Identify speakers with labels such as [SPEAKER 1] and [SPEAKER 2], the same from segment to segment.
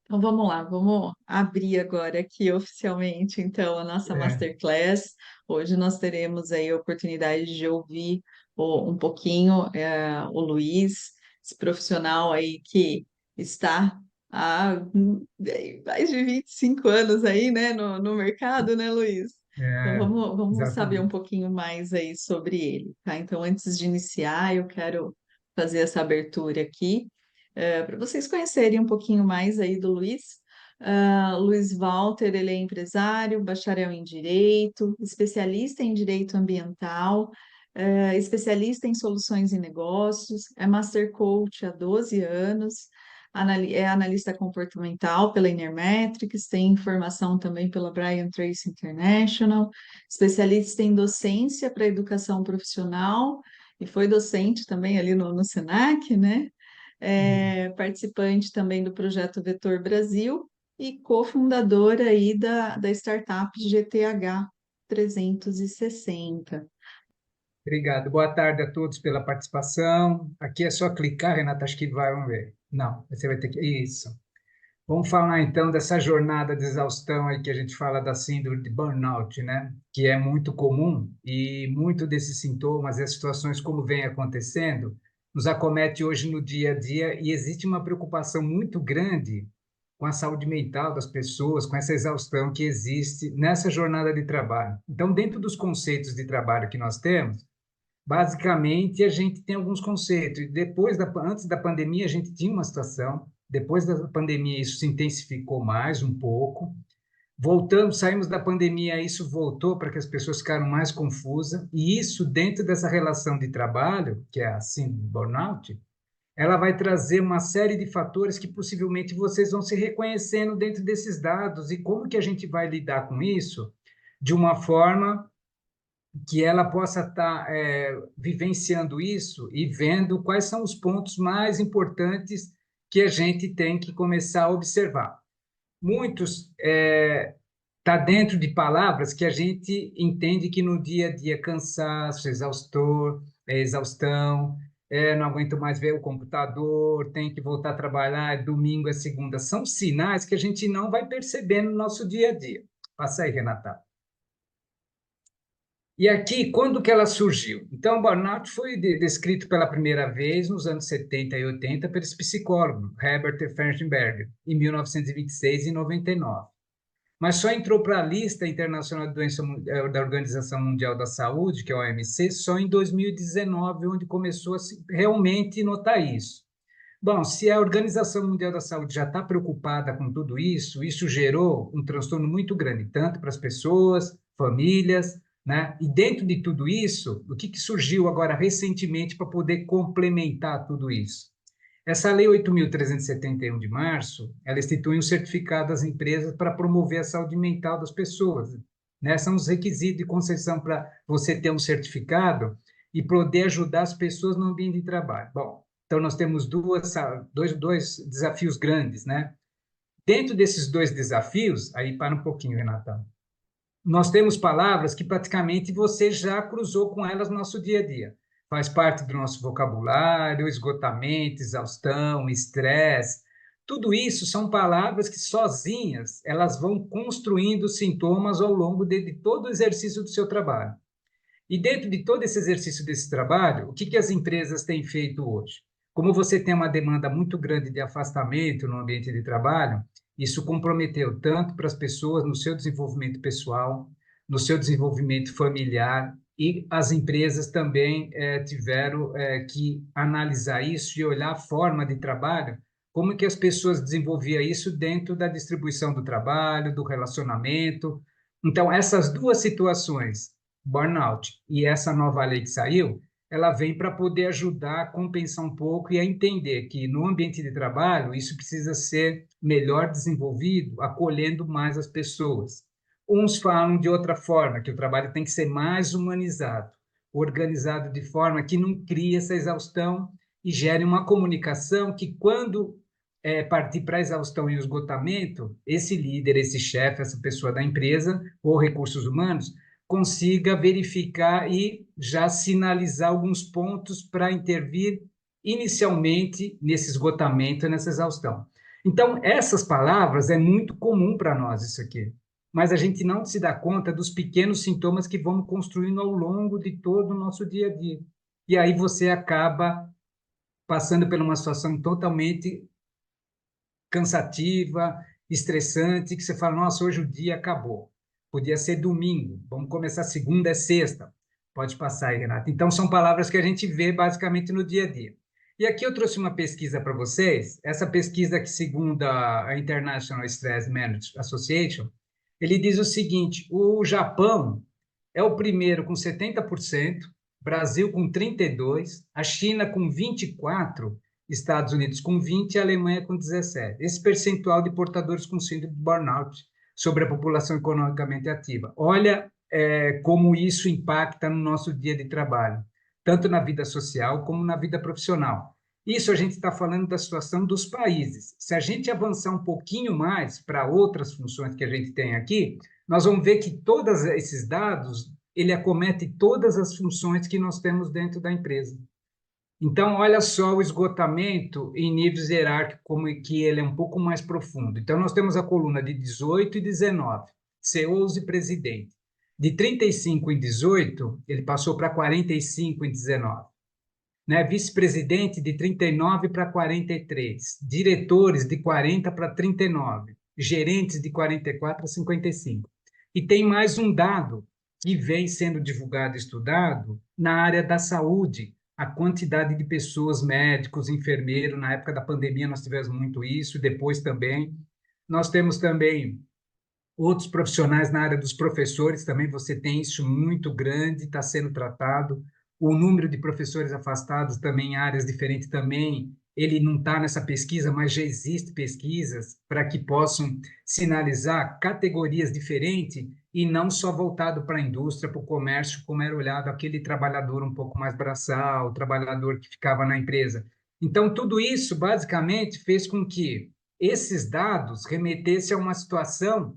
[SPEAKER 1] Então vamos lá, vamos abrir agora aqui oficialmente então a nossa
[SPEAKER 2] É,
[SPEAKER 1] Masterclass. Hoje nós teremos aí a oportunidade de ouvir um pouquinho o Luiz, esse profissional aí que está há mais de 25 anos aí, né, no mercado, né, Luiz? Então
[SPEAKER 2] é,
[SPEAKER 1] vamos saber um
[SPEAKER 2] exatamente.
[SPEAKER 1] pouquinho mais aí sobre ele, tá? Então antes de iniciar, eu quero fazer essa abertura aqui para vocês conhecerem um pouquinho mais aí do Luiz. Luiz Walter, ele é empresário, bacharel em Direito, especialista em Direito Ambiental, especialista em soluções e negócios, é Master Coach há 12 anos, é analista comportamental pela Inermetrics, tem formação também pela Brian Tracy International, especialista em docência para educação profissional, e foi docente também ali no Senac, né? Participante também do projeto Vetor Brasil e cofundadora aí da startup GTH 360.
[SPEAKER 2] Obrigado. Boa tarde a todos pela participação. Aqui é só clicar, Renata, acho que vai, vamos ver. Não, você vai ter que. Isso. Vamos falar então dessa jornada de exaustão aí que a gente fala da síndrome de burnout, né? Que é muito comum e muito desses sintomas e as situações como vem acontecendo nos acomete hoje no dia a dia e existe uma preocupação muito grande com a saúde mental das pessoas, com essa exaustão que existe nessa jornada de trabalho. Então, dentro dos conceitos de trabalho que nós temos, basicamente, a gente tem alguns conceitos. Antes da pandemia, a gente tinha uma situação. Depois da pandemia, isso se intensificou mais um pouco. Voltamos, saímos da pandemia, isso voltou para que as pessoas ficaram mais confusas. E isso, dentro dessa relação de trabalho, que é a síndrome do burnout, ela vai trazer uma série de fatores que possivelmente vocês vão se reconhecendo dentro desses dados. E como que a gente vai lidar com isso de uma forma que ela possa estar vivenciando isso e vendo quais são os pontos mais importantes que a gente tem que começar a observar. Muitos tá dentro de palavras que a gente entende que no dia a dia cansaço, exaustão, não aguento mais ver o computador, tem que voltar a trabalhar, é domingo, é segunda. São sinais que a gente não vai perceber no nosso dia a dia. Passa aí, Renata. E aqui, quando que ela surgiu? Então, o burnout foi descrito pela primeira vez nos anos 70 e 80 por esse psicólogo, Herbert Fernberg, em 1926 e 99. Mas só entrou para a lista internacional de doença da Organização Mundial da Saúde, que é a OMC, só em 2019, onde começou a se realmente notar isso. Bom, se a Organização Mundial da Saúde já está preocupada com tudo isso, isso gerou um transtorno muito grande, tanto para as pessoas, famílias, né? E dentro de tudo isso, o que surgiu agora recentemente para poder complementar tudo isso? Essa Lei 8.371 de março, ela institui um certificado às empresas para promover a saúde mental das pessoas, né? São os requisitos de concessão para você ter um certificado e poder ajudar as pessoas no ambiente de trabalho. Bom, então, nós temos dois desafios grandes, né? Dentro desses dois desafios, aí para um pouquinho, Renata, nós temos palavras que praticamente você já cruzou com elas no nosso dia a dia. Faz parte do nosso vocabulário, esgotamento, exaustão, estresse. Tudo isso são palavras que sozinhas elas vão construindo sintomas ao longo de todo o exercício do seu trabalho. E dentro de todo esse exercício desse trabalho, o que as empresas têm feito hoje? Como você tem uma demanda muito grande de afastamento no ambiente de trabalho, isso comprometeu tanto para as pessoas no seu desenvolvimento pessoal, no seu desenvolvimento familiar, e as empresas também tiveram que analisar isso e olhar a forma de trabalho, como que as pessoas desenvolviam isso dentro da distribuição do trabalho, do relacionamento. Então, essas duas situações, burnout e essa nova lei que saiu, ela vem para poder ajudar a compensar um pouco e a entender que no ambiente de trabalho isso precisa ser melhor desenvolvido, acolhendo mais as pessoas. Uns falam de outra forma, que o trabalho tem que ser mais humanizado, organizado de forma que não crie essa exaustão e gere uma comunicação que, quando partir para a exaustão e o esgotamento, esse líder, esse chefe, essa pessoa da empresa ou recursos humanos, consiga verificar e já sinalizar alguns pontos para intervir inicialmente nesse esgotamento, nessa exaustão. Então, essas palavras é muito comum para nós isso aqui, mas a gente não se dá conta dos pequenos sintomas que vamos construindo ao longo de todo o nosso dia a dia. E aí você acaba passando por uma situação totalmente cansativa, estressante, que você fala, nossa, hoje o dia acabou. Podia ser domingo, vamos começar segunda, é sexta. Pode passar aí, Renato. Então, são palavras que a gente vê basicamente no dia a dia. E aqui eu trouxe uma pesquisa para vocês. Essa pesquisa que, segundo a International Stress Management Association, ele diz o seguinte, o Japão é o primeiro com 70%, Brasil com 32%, a China com 24%, Estados Unidos com 20% e a Alemanha com 17%. Esse percentual de portadores com síndrome de burnout sobre a população economicamente ativa. Olha como isso impacta no nosso dia de trabalho, tanto na vida social como na vida profissional. Isso a gente está falando da situação dos países. Se a gente avançar um pouquinho mais para outras funções que a gente tem aqui, nós vamos ver que todos esses dados, ele acomete todas as funções que nós temos dentro da empresa. Então, olha só o esgotamento em níveis hierárquicos, como que ele é um pouco mais profundo. Então, nós temos a coluna de 18 e 19, CEOs e presidente. De 35 em 18, ele passou para 45 em 19. Né? Vice-presidente de 39 para 43. Diretores de 40 para 39. Gerentes de 44 a 55. E tem mais um dado que vem sendo divulgado e estudado na área da saúde, a quantidade de pessoas, médicos, enfermeiros, na época da pandemia nós tivemos muito isso, depois também. Nós temos também outros profissionais na área dos professores, também você tem isso muito grande, está sendo tratado. O número de professores afastados também em áreas diferentes também, ele não está nessa pesquisa, mas já existe pesquisas para que possam sinalizar categorias diferentes e não só voltado para a indústria, para o comércio, como era olhado aquele trabalhador um pouco mais braçal, o trabalhador que ficava na empresa. Então, tudo isso, basicamente, fez com que esses dados remetessem a uma situação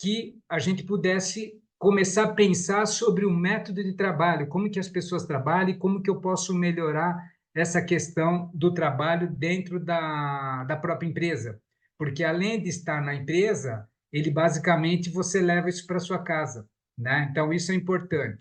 [SPEAKER 2] que a gente pudesse começar a pensar sobre o método de trabalho, como que as pessoas trabalham e como que eu posso melhorar essa questão do trabalho dentro da própria empresa. Porque além de estar na empresa, ele basicamente você leva isso para sua casa, né? Então isso é importante.